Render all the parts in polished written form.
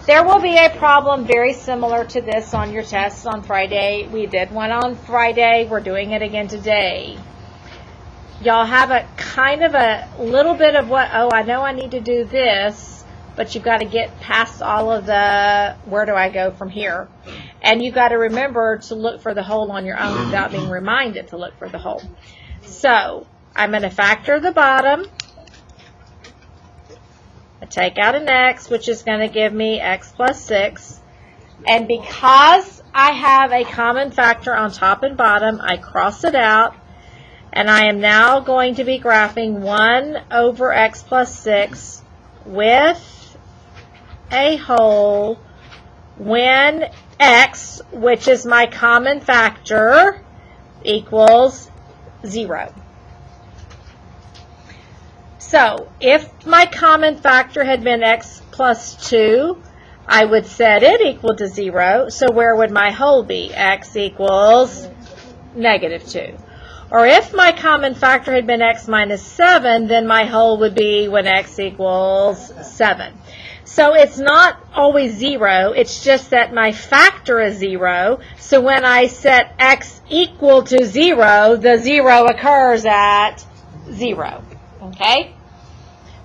There will be a problem very similar to this on your tests on Friday. We did one on Friday. We're doing it again today. Y'all have a kind of a little bit of what, oh, I know I need to do this, but you've got to get past all of the, where do I go from here? And you've got to remember to look for the hole on your own without being reminded to look for the hole. So I'm going to factor the bottom. I take out an x, which is going to give me x plus 6. And because I have a common factor on top and bottom, I cross it out. And I am now going to be graphing 1 over x plus 6 with a hole when x, which is my common factor, equals 0. So if my common factor had been x plus 2, I would set it equal to 0. So where would my hole be? X equals negative 2. Or if my common factor had been x minus 7, then my hole would be when x equals 7. So it's not always 0. It's just that my factor is 0. So when I set x equal to 0, the 0 occurs at 0. Okay?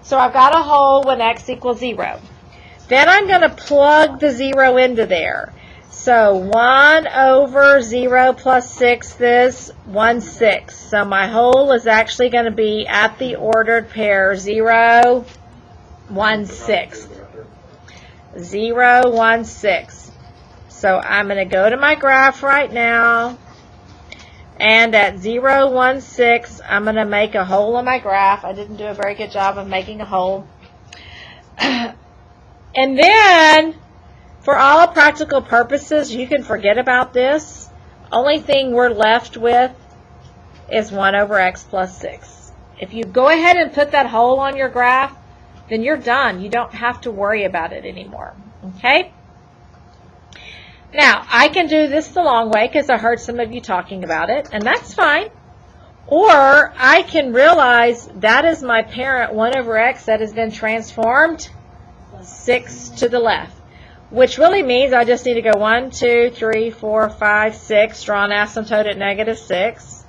So I've got a hole when x equals 0. Then I'm going to plug the 0 into there. So 1 over 0 plus 6 is 1/6. So my hole is actually going to be at the ordered pair 0, 1/6. 0, 1/6. So I'm going to go to my graph right now. And at 0, 1/6, I'm going to make a hole in my graph. I didn't do a very good job of making a hole. And then, for all practical purposes, you can forget about this. Only thing we're left with is 1 over x plus 6. If you go ahead and put that hole on your graph, then you're done. You don't have to worry about it anymore. Okay? Now, I can do this the long way because I heard some of you talking about it, and that's fine. Or I can realize that is my parent 1 over x that has been transformed 6 to the left, which really means I just need to go 1, 2, 3, 4, 5, 6, draw an asymptote at negative 6.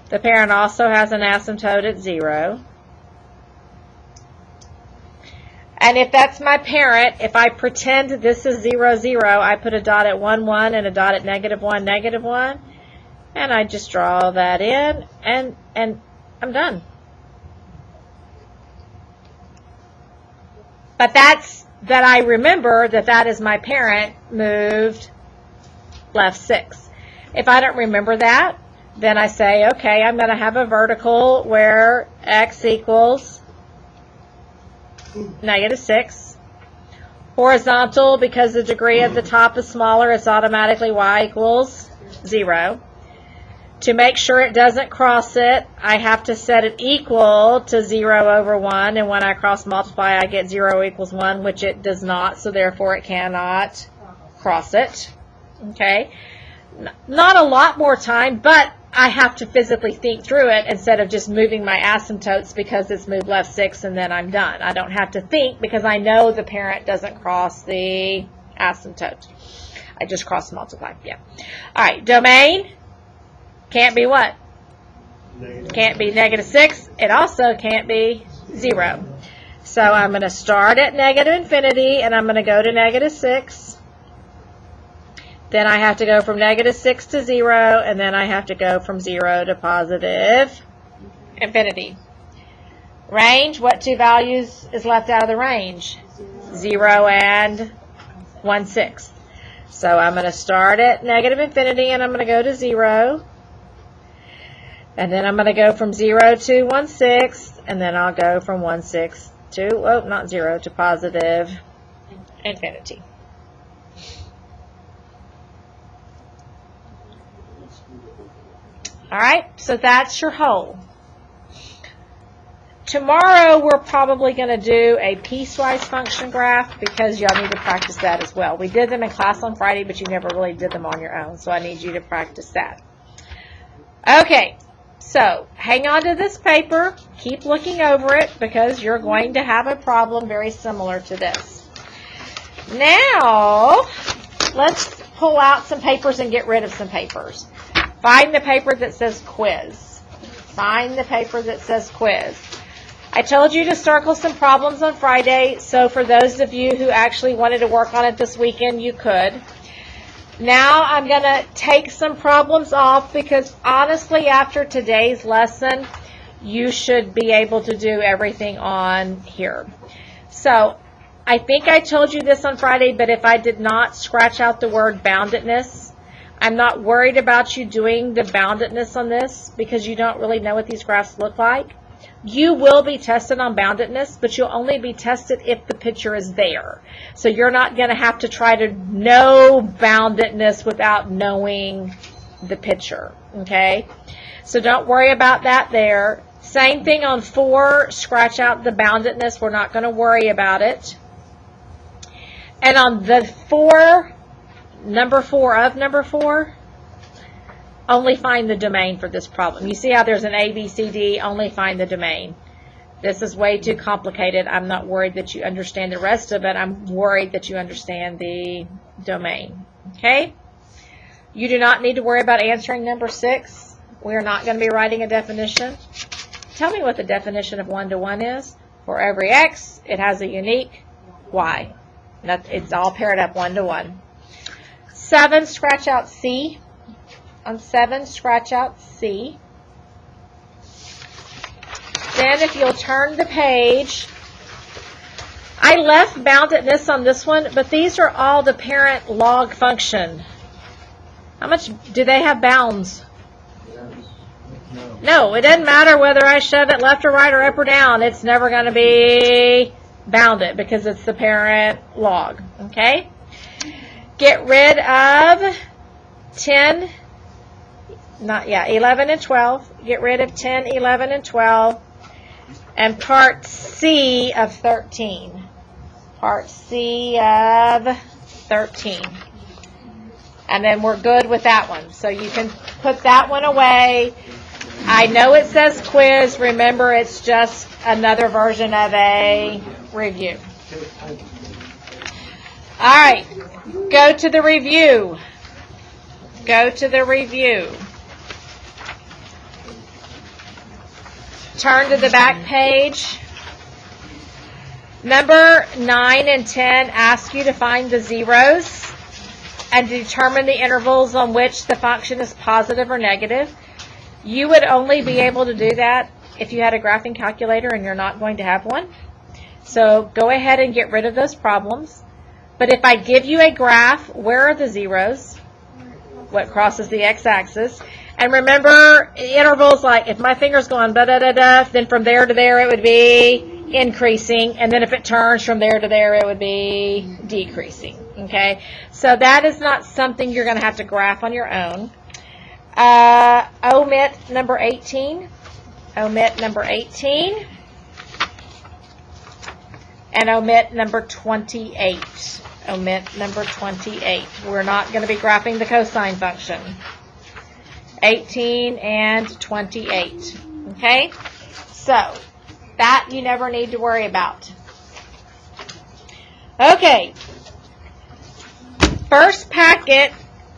The parent also has an asymptote at 0. And if that's my parent, if I pretend this is 0, 0, I put a dot at 1, 1 and a dot at negative 1, negative 1. And I just draw that in, and I'm done. But that's that I remember that is my parent moved left 6. If I don't remember that, then I say, okay, I'm going to have a vertical where x equals negative 6. Horizontal, because the degree of the top is smaller, it's automatically y equals 0. To make sure it doesn't cross it, I have to set it equal to 0 over 1, and when I cross multiply, I get 0 equals 1, which it does not, so therefore it cannot cross it. Okay? Not a lot more time, but I have to physically think through it instead of just moving my asymptotes because it's moved left 6 and then I'm done. I don't have to think because I know the parent doesn't cross the asymptote. I just cross multiply. Yeah. All right. Domain can't be what? Can't be negative 6. It also can't be 0. So I'm going to start at negative infinity and I'm going to go to negative 6. Then I have to go from negative 6 to 0, and then I have to go from 0 to positive infinity. Range, what two values is left out of the range? 0 and 1/6. So I'm going to start at negative infinity, and I'm going to go to 0. And then I'm going to go from 0 to 1/6, and then I'll go from 1/6 to, oh, not 0, to positive infinity. All right, so that's your whole. Tomorrow we're probably going to do a piecewise function graph because y'all need to practice that as well. We did them in class on Friday, but you never really did them on your own, so I need you to practice that. Okay, so hang on to this paper. Keep looking over it because you're going to have a problem very similar to this. Now, let's pull out some papers and get rid of some papers. Find the paper that says quiz. Find the paper that says quiz. I told you to circle some problems on Friday, so for those of you who actually wanted to work on it this weekend, you could. Now I'm going to take some problems off because honestly, after today's lesson, you should be able to do everything on here. So I think I told you this on Friday, but if I did not, scratch out the word boundedness. I'm not worried about you doing the boundedness on this because you don't really know what these graphs look like. You will be tested on boundedness, but you'll only be tested if the picture is there. So you're not going to have to try to know boundedness without knowing the picture, okay? So don't worry about that there. Same thing on 4, scratch out the boundedness. We're not going to worry about it. And on the 4, number 4, only find the domain for this problem. You see how there's an A, B, C, D, only find the domain. This is way too complicated. I'm not worried that you understand the rest of it. I'm worried that you understand the domain. Okay? You do not need to worry about answering number 6. We are not going to be writing a definition. Tell me what the definition of one-to-one is. For every x, it has a unique y. It's all paired up 1-to-1. 7, scratch out C. On 7, scratch out C. Then if you'll turn the page, I left boundedness on this one, but these are all the parent log function. How much do they have bounds? No, it doesn't matter whether I shove it left or right or up or down. It's never going to be bounded because it's the parent log. Okay? Get rid of 10. 11 and 12. Get rid of 10, 11, and 12. And part C of 13. Part C of 13. And then we're good with that one. So you can put that one away. I know it says quiz. Remember, it's just another version of a review. All right. Go to the review. Go to the review. Turn to the back page. Number 9 and 10 ask you to find the zeros and determine the intervals on which the function is positive or negative. You would only be able to do that if you had a graphing calculator and you're not going to have one. So go ahead and get rid of those problems. But if I give you a graph, where are the zeros? What crosses the x-axis? And remember, intervals like if my finger's going da-da-da-da, then from there to there it would be increasing. And then if it turns from there to there, it would be decreasing. Okay? So that is not something you're going to have to graph on your own. Omit number 18. Omit number 18. And omit number 28. Omit number 28. We're not going to be graphing the cosine function. 18 and 28. Okay? So, that you never need to worry about. Okay. First packet,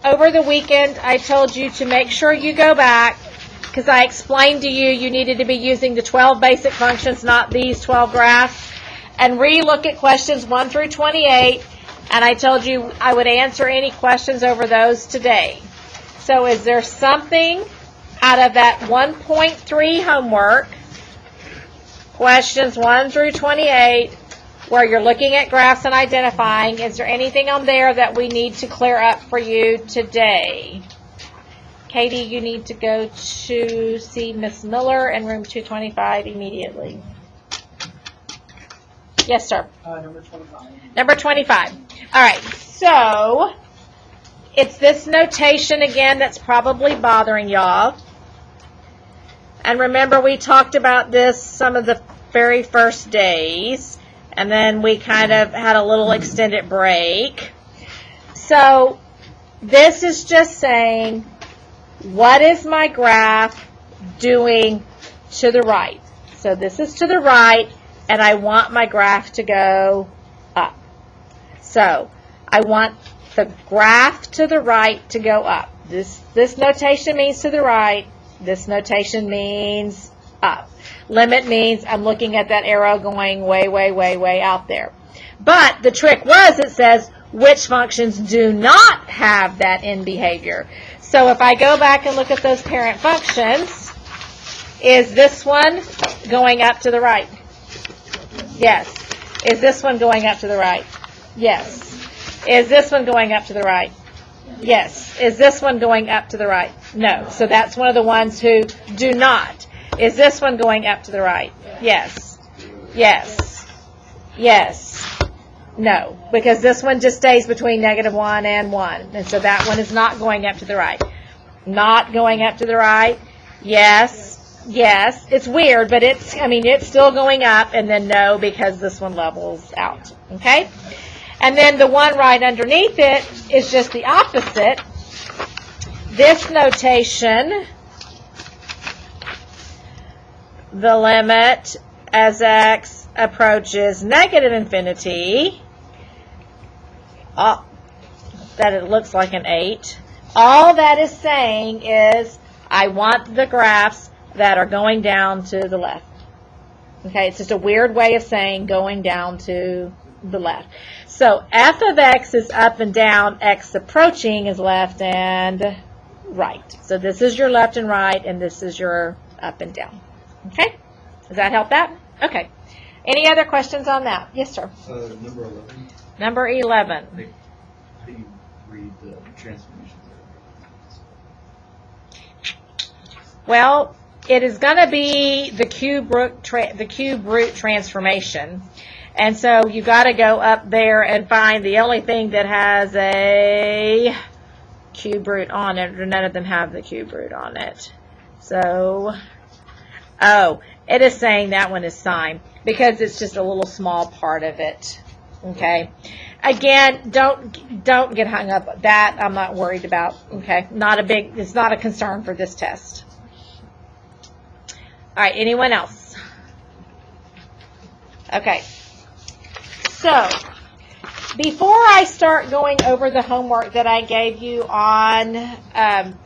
over the weekend, I told you to make sure you go back because I explained to you you needed to be using the 12 basic functions, not these 12 graphs, and re-look at questions 1 through 28, and I told you I would answer any questions over those today. So is there something out of that 1.3 homework, questions 1 through 28, where you're looking at graphs and identifying, is there anything on there that we need to clear up for you today? Katie, you need to go to see Miss Miller in room 225 immediately. Yes, sir. Number 25. Number 25. All right, so it's this notation again that's probably bothering y'all. And remember, we talked about this some of the very first days, and then we kind of had a little extended break. So this is just saying, what is my graph doing to the right? So this is to the right, and I want my graph to go up. So I want the graph to the right to go up. This notation means to the right. This notation means up. Limit means I'm looking at that arrow going way, way, way, way out there. But the trick was it says which functions do not have that end behavior. So if I go back and look at those parent functions, is this one going up to the right? Yes. Is this one going up to the right? Yes. Is this one going up to the right? Yes. Is this one going up to the right? No. So that's one of the ones who do not. Is this one going up to the right? Yes. Yes. Yes. No. Because this one just stays between -1 and 1. And so that one is not going up to the right. Not going up to the right. Yes. Yes. It's weird, but it's still going up, and then no, because this one levels out. Okay? And then the one right underneath it is just the opposite. This notation, the limit as x approaches -infinity, that it looks like an 8. All that is saying is I want the graphs that are going down to the left. Okay, it's just a weird way of saying going down to the left. So f of x is up and down, x approaching is left and right. So this is your left and right, and this is your up and down. Okay? Does that help that? Okay. Any other questions on that? Yes, sir. Number 11. Number 11. How do you read the transformations? Well, it is going to be the cube root transformation. And so you got to go up there and find the only thing that has a cube root on it, or none of them have the cube root on it. So, oh, it is saying that one is sine because it's just a little small part of it. Okay. Again, don't get hung up. That I'm not worried about. Okay. It's not a concern for this test. All right, anyone else? Okay. So, before I start going over the homework that I gave you on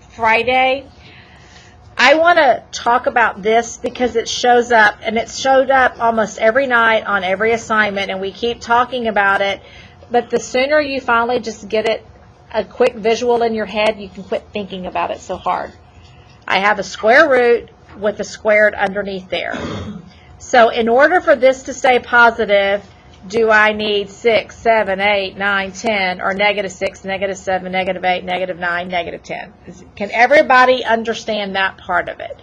Friday, I want to talk about this because it shows up, and it showed up almost every night on every assignment, and we keep talking about it, but the sooner you finally just get it a quick visual in your head, you can quit thinking about it so hard. I have a square root with a squared underneath there. So in order for this to stay positive, do I need 6, 7, 8, 9, 10, or -6, -7, -8, -9, -10? Can everybody understand that part of it?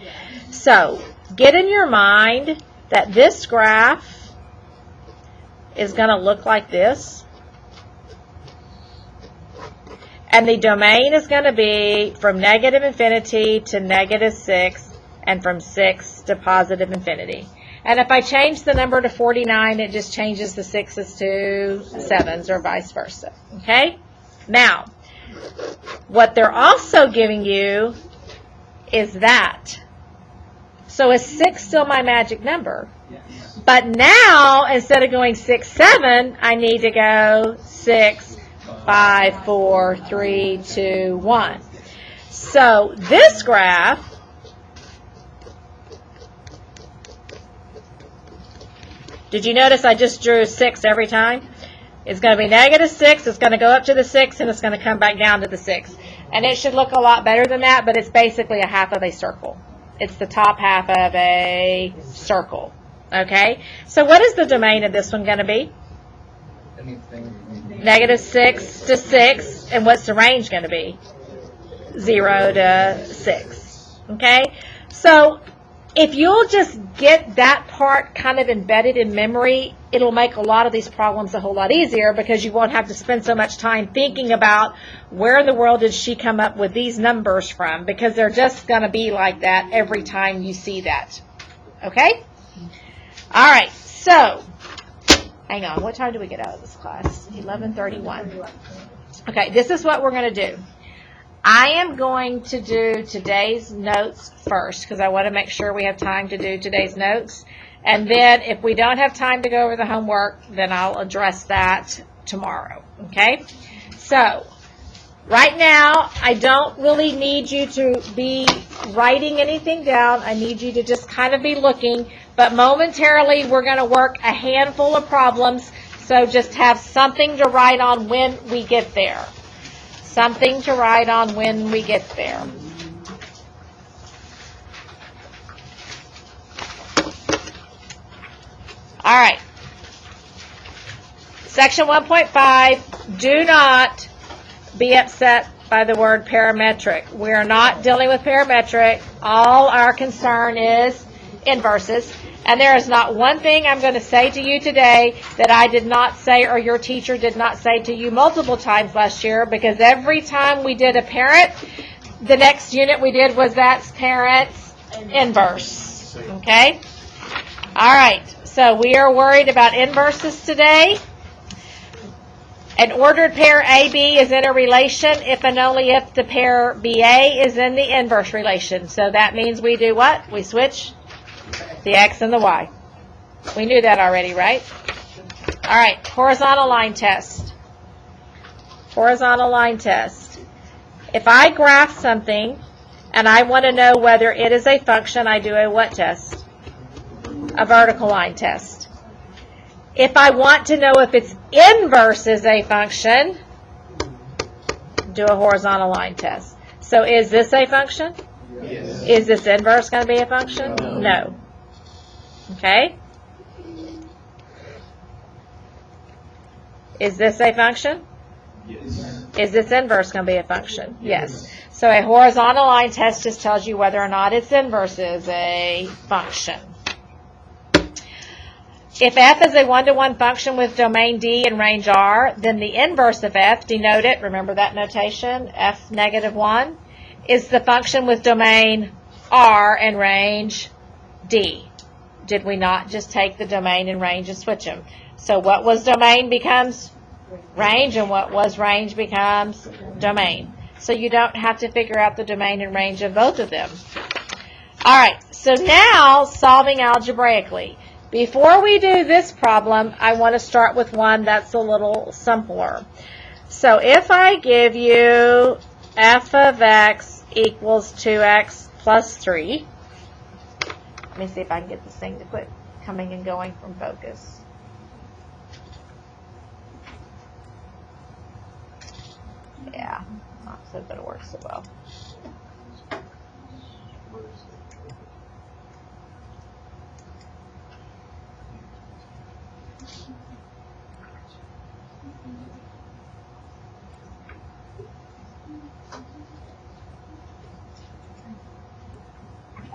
So get in your mind that this graph is going to look like this. And the domain is going to be from -infinity to -6, and from 6 to positive infinity. And if I change the number to 49, it just changes the 6's to 7's or vice versa. Okay? Now, what they're also giving you is that. So is 6 still my magic number? But now, instead of going 6, 7, I need to go 6, 5, 4, 3, 2, 1. So this graph did you notice I just drew 6 every time? It's going to be -6, it's going to go up to the 6, and it's going to come back down to the 6. And it should look a lot better than that, but it's basically a half of a circle. It's the top half of a circle. Okay? So what is the domain of this one going to be? -6 to 6. And what's the range going to be? 0 to 6. Okay? So if you'll just get that part kind of embedded in memory, it'll make a lot of these problems a whole lot easier because you won't have to spend so much time thinking about where in the world did she come up with these numbers from, because they're just going to be like that every time you see that. Okay? All right. So, hang on. What time do we get out of this class? 11:31. Okay. This is what we're going to do. I am going to do today's notes first because I want to make sure we have time to do today's notes. And then if we don't have time to go over the homework, then I'll address that tomorrow, okay? So, right now, I don't really need you to be writing anything down. I need you to just kind of be looking, but momentarily we're going to work a handful of problems, so just have something to write on when we get there. Something to write on when we get there. All right. Section 1.5, do not be upset by the word parametric. We are not dealing with parametric. All our concern is inverses. And there is not one thing I'm going to say to you today that I did not say or your teacher did not say to you multiple times last year, because every time we did a parent, the next unit we did was that's parent's inverse. Okay? All right. So we are worried about inverses today. An ordered pair AB is in a relation if and only if the pair BA is in the inverse relation. So that means we do what? We switch the X and the Y. We knew that already, right? All right, horizontal line test. Horizontal line test. If I graph something and I want to know whether it is a function, I do a what test? A vertical line test. If I want to know if its inverse is a function, do a horizontal line test. So is this a function? Yes. Is this inverse going to be a function? No. Okay? Is this a function? Yes. Is this inverse going to be a function? Yes. So a horizontal line test just tells you whether or not its inverse is a function. If f is a one-to-one function with domain D and range R, then the inverse of f, denote it, remember that notation, f negative 1, is the function with domain R and range D. Did we not just take the domain and range and switch them? So what was domain becomes range, and what was range becomes domain. So you don't have to figure out the domain and range of both of them. All right, so now solving algebraically. Before we do this problem, I want to start with one that's a little simpler. So if I give you f of x equals 2x plus 3, let me see if I can get this thing to quit coming and going from focus. Yeah, not so that it works so well.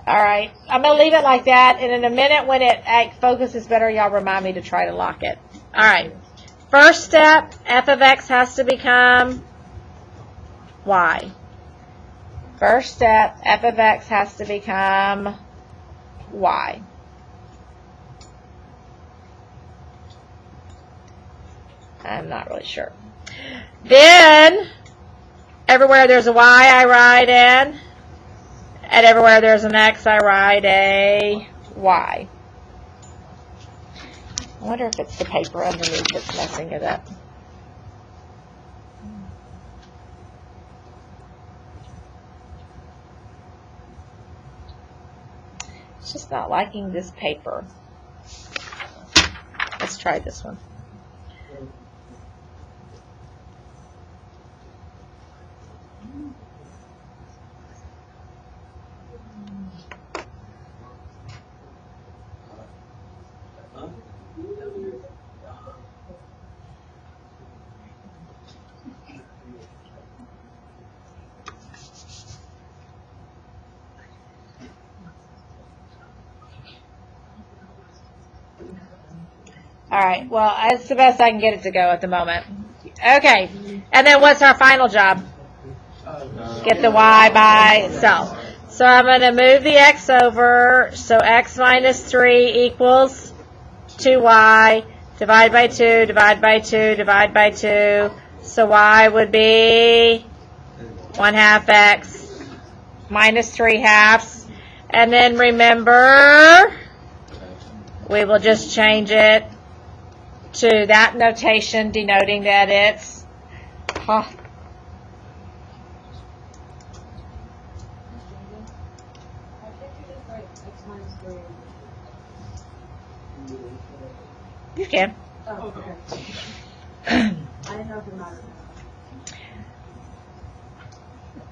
All right, I'm going to leave it like that, and in a minute when it focuses better, y'all remind me to try to lock it. All right, first step, f of x has to become y. First step, f of x has to become y. I'm not really sure. Then, everywhere there's a y, I write in. And everywhere there's an x, I write a y. I wonder if it's the paper underneath that's messing it up. It's just not liking this paper. Let's try this one. All right, well, that's the best I can get it to go at the moment. Okay, and then what's our final job? Get the y by itself. So I'm going to move the x over, so x minus 3 equals 2y, divide by 2, divide by 2, divide by 2. So y would be 1/2 x minus 3/2. And then remember, we will just change it to that notation denoting that it's you can. Oh, okay. I didn't know if it mattered.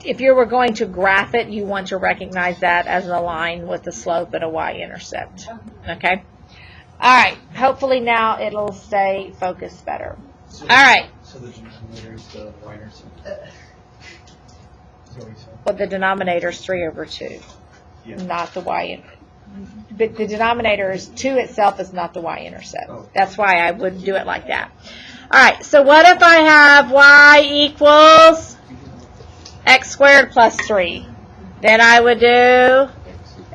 If you were going to graph it, you want to recognize that as a line with a slope and a y-intercept. Okay? All right. Hopefully now it'll stay focused better. So, All right. So the denominator is the y-intercept. Is that what you said? Well, the denominator is 3 over 2, Yeah. not the y. But the denominator is 2 itself is not the y-intercept. Oh. That's why I would do it like that. All right. So what if I have y equals x squared plus 3? Then I would do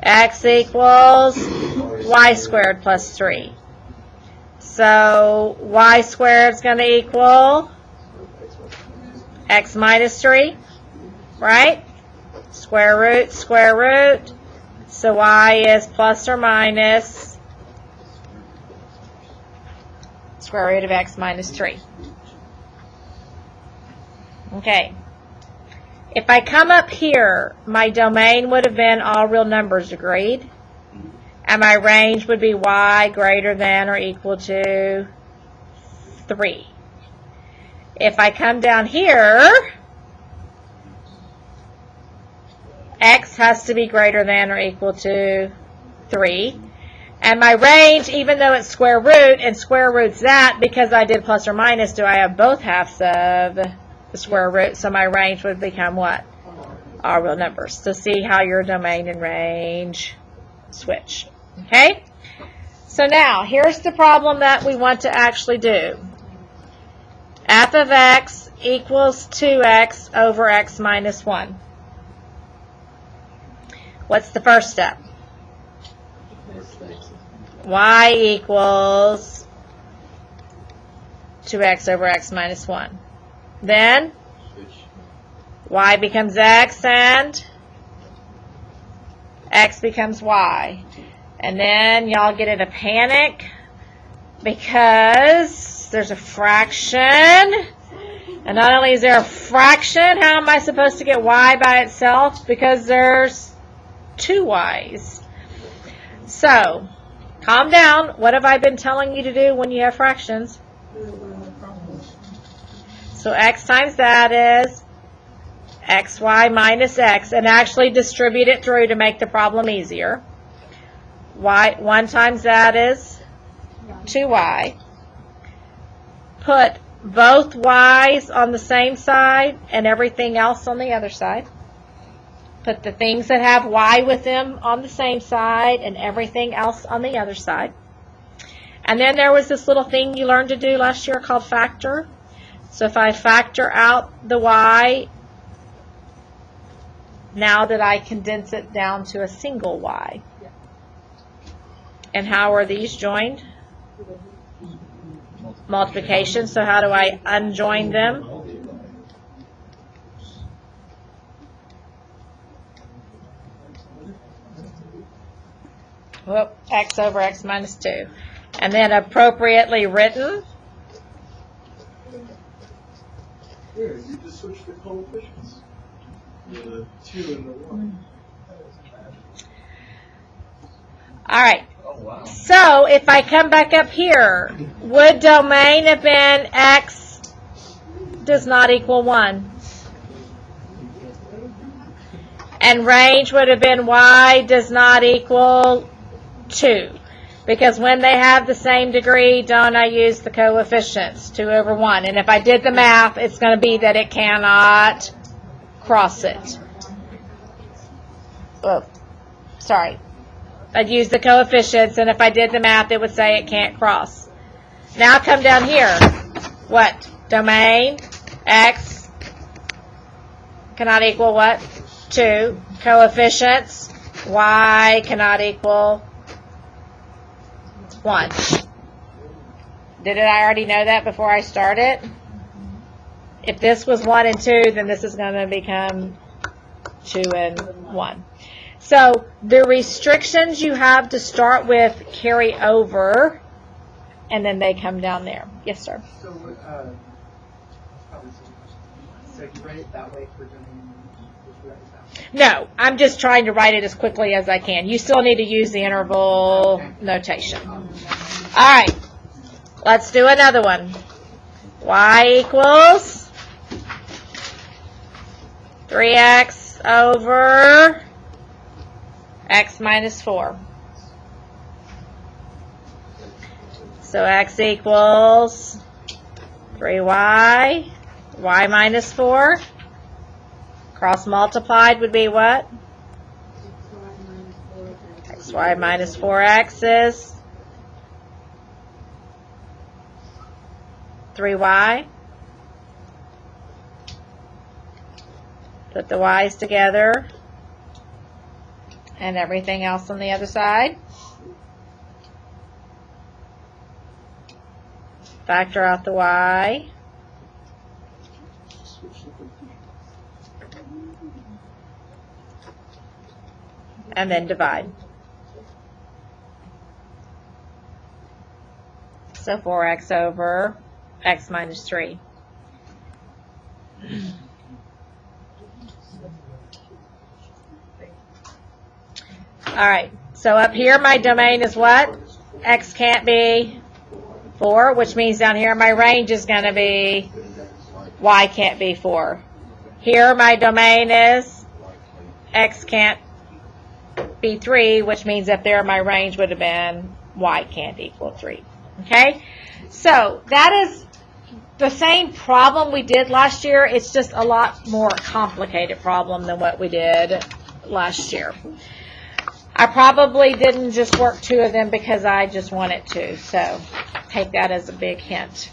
x equals y squared plus 3. So y squared is going to equal x minus 3, right? Square root, square root. So y is plus or minus square root of x minus 3. Okay. If I come up here, my domain would have been all real numbers, agreed? And my range would be y greater than or equal to 3. If I come down here, x has to be greater than or equal to 3. And my range, even though it's square root, and square root's that, because I did plus or minus, do I have both halves of the square root? So my range would become what? All real numbers. So see how your domain and range switch. Okay? So now, here's the problem that we want to actually do. F of x equals 2x over x minus 1. What's the first step? Y equals 2x over x minus 1. Then y becomes x and x becomes y. And then y'all get in a panic because there's a fraction. And not only is there a fraction, how am I supposed to get y by itself? Because there's 2 y's. So, calm down. What have I been telling you to do when you have fractions? So x times that is xy minus x, and actually distribute it through to make the problem easier. Y 1 times that is 2y. Put both y's on the same side and everything else on the other side. Put the things that have y with them on the same side and everything else on the other side. And then there was this little thing you learned to do last year called factor. So if I factor out the y, now that I condense it down to a single y. And how are these joined? Multiplication. So how do I unjoin them? Whoop, x over x minus 2. And then appropriately written. Yeah, you just switch the coefficients. The 2 and the 1. All right. Oh, wow. So if I come back up here, would domain have been x does not equal 1? And range would have been y does not equal 2. Because when they have the same degree, don't I use the coefficients, 2 over 1. And if I did the math, it's going to be that it cannot cross it. Oh, sorry. I'd use the coefficients, and if I did the math, it would say it can't cross. Now come down here. What? Domain x cannot equal what? 2. Coefficients y cannot equal 1. Did I already know that before I started? If this was 1 and 2, then this is going to become 2 and 1. So the restrictions you have to start with carry over and then they come down there. Yes, sir. So, probably some questions. So you write it that way for doing No, I'm just trying to write it as quickly as I can. You still need to use the interval notation. All right, let's do another one. Y equals 3x over x minus 4. So x equals 3y, y minus 4. Cross multiplied would be what? xy minus 4x is 3y. Put the y's together and everything else on the other side. Factor out the y. And then divide. So 4x over x minus 3. All right, so up here my domain is what? X can't be 4, which means down here my range is going to be y can't be 4. Here my domain is x can't be 3, which means up there my range would have been y can't equal 3. Okay? So that is the same problem we did last year. It's just a lot more complicated problem than what we did last year. I probably didn't just work 2 of them because I just wanted to. So take that as a big hint.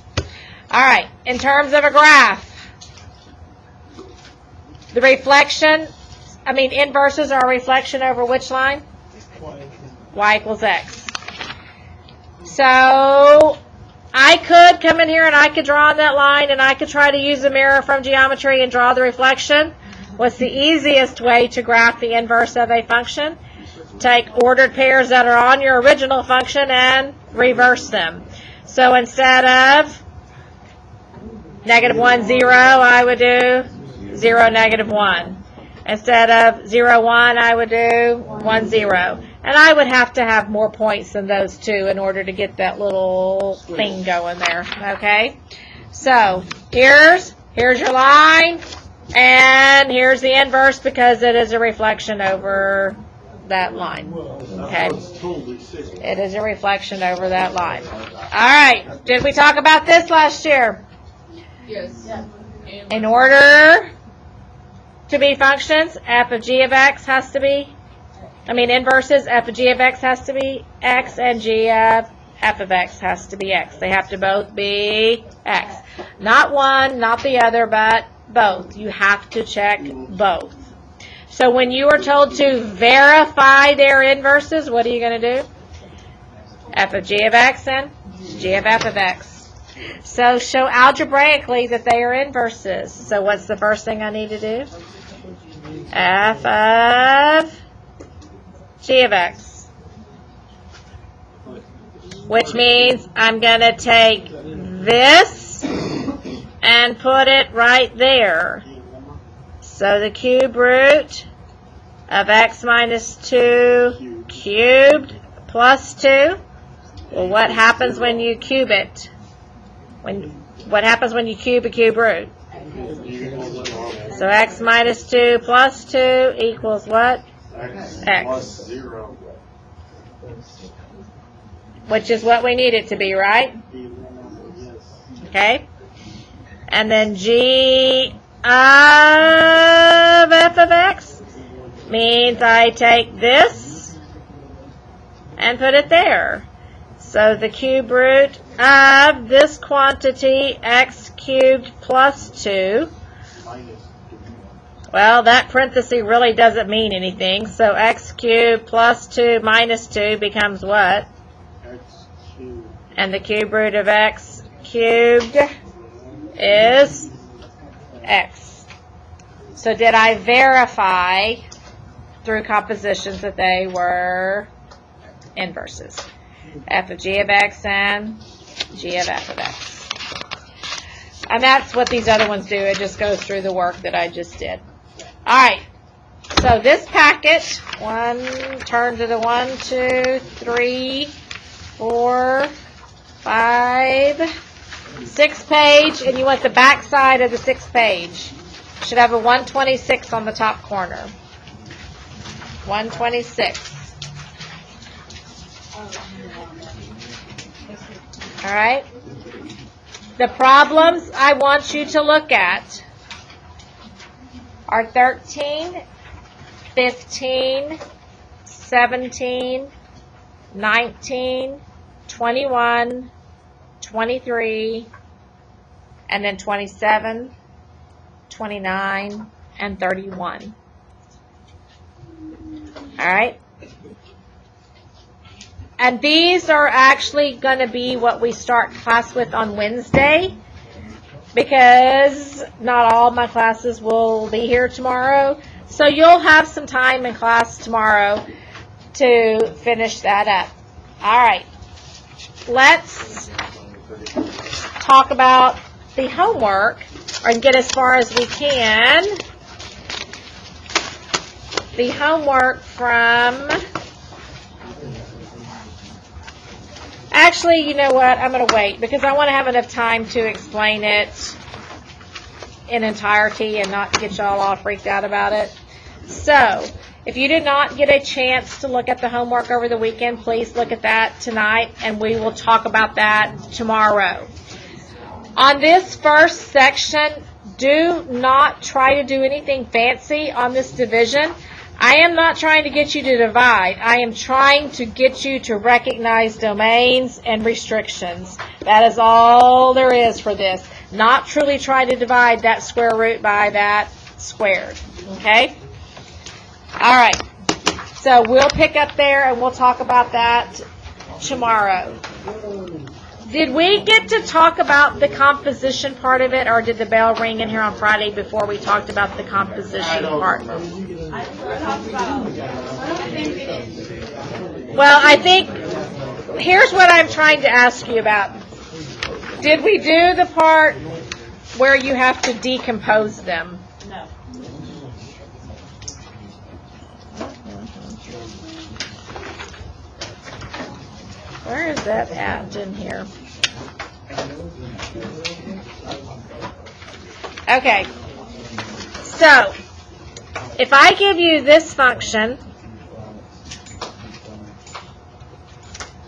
All right. In terms of a graph, the reflection, inverses are a reflection over which line? Y equals x. So I could come in here and I could draw on that line and I could try to use a mirror from geometry and draw the reflection. What's the easiest way to graph the inverse of a function? Take ordered pairs that are on your original function and reverse them. So instead of -1, 0, I would do 0, -1. Instead of 0, 1, I would do 1, 0. And I would have to have more points than those two in order to get that little thing going there. Okay? So here's your line, and here's the inverse because it is a reflection over that line. Okay? It is a reflection over that line. All right. Did we talk about this last year? Yes. In order to be functions, f of g of x has to be, inverses, f of g of x has to be x, and g of f of x has to be x. They have to both be x. Not one, not the other, but both. You have to check both. So when you are told to verify their inverses, what are you going to do? F of g of x and g of f of x. So show algebraically that they are inverses. So what's the first thing I need to do? F of g of x. Which means I'm going to take this and put it right there. So the cube root of x minus 2 cubed plus 2. Well, what happens when you cube it? What happens when you cube a cube root? So x minus 2 plus 2 equals what? X. Which is what we need it to be, right? Okay. And then g of f of x means I take this and put it there. So the cube root of this quantity, x cubed plus 2. Well, that parenthesis really doesn't mean anything. So x cubed plus 2 minus 2 becomes what? And the cube root of x cubed is x. So did I verify through compositions that they were inverses? F of g of x and G of f of x. And that's what these other ones do. It just goes through the work that I just did. All right. So this packet, turn to the 1, 2, 3, 4, 5, 6 page, and you want the back side of the 6th page. Should have a 126 on the top corner. 126. All right. The problems I want you to look at are 13, 15, 17, 19, 21, 23, and then 27, 29, and 31. All right? And these are actually going to be what we start class with on Wednesday, because not all my classes will be here tomorrow. So you'll have some time in class tomorrow to finish that up. All right. Let's talk about the homework, and get as far as we can. The homework from... Actually, you know what? I'm going to wait because I want to have enough time to explain it in entirety and not get y'all all freaked out about it. So, if you did not get a chance to look at the homework over the weekend, please look at that tonight, and we will talk about that tomorrow. On this first section, do not try to do anything fancy on this division. I am not trying to get you to divide. I am trying to get you to recognize domains and restrictions. That is all there is for this. Not truly try to divide that square root by that squared. Okay? All right. So we'll pick up there and we'll talk about that tomorrow. Did we get to talk about the composition part of it, or did the bell ring in here on Friday before we talked about the composition part? Well, I think, here's what I'm trying to ask you about. Did we do the part where you have to decompose them? No. Where is that at in here? Okay. So, if I give you this function,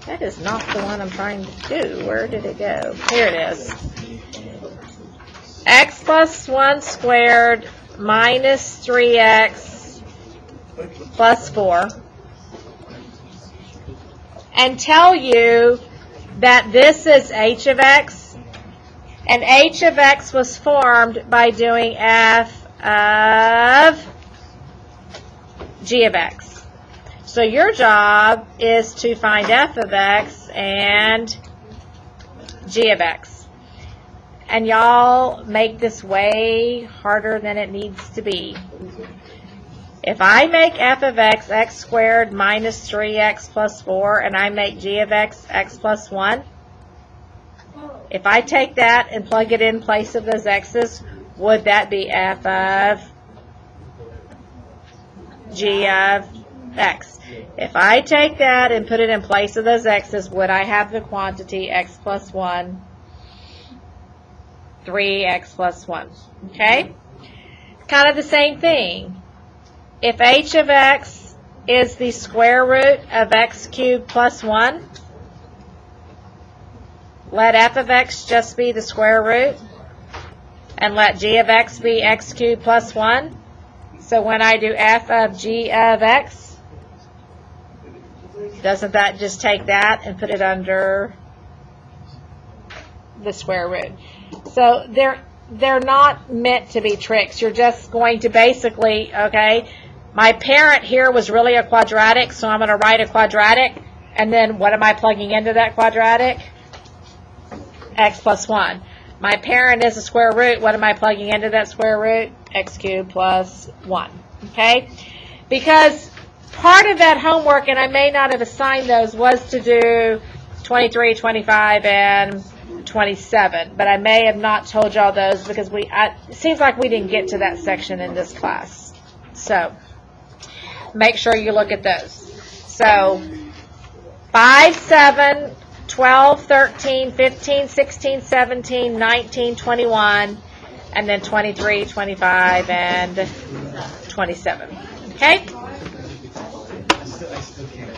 that is not the one I'm trying to do. Where did it go? Here it is. X plus 1 squared minus 3x plus 4. And tell you that this is h of x, and h of x was formed by doing f of g of x. So your job is to find f of x and g of x. And y'all make this way harder than it needs to be. If I make f of x, x squared minus 3x plus 4, and I make g of x, x plus 1, if I take that and plug it in place of those x's, would that be f of g of x? If I take that and put it in place of those x's, would I have the quantity x plus 1, 3x plus 1? Okay? Kind of the same thing. If h of x is the square root of x cubed plus 1, let f of x just be the square root, and let g of x be x cubed plus 1. So when I do f of g of x, doesn't that just take that and put it under the square root? So they're not meant to be tricks. You're just going to basically, okay, my parent here was really a quadratic, so I'm going to write a quadratic, and then what am I plugging into that quadratic? X plus 1. My parent is a square root. What am I plugging into that square root? X cubed plus 1. Okay? Because part of that homework, and I may not have assigned those, was to do 23, 25, and 27. But I may have not told y'all those because it seems like we didn't get to that section in this class. So make sure you look at those. So 5, 7, 12, 13, 15, 16, 17, 19, 21, and then 23, 25, and 27. Okay? I still can't.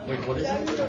Wait, what is it?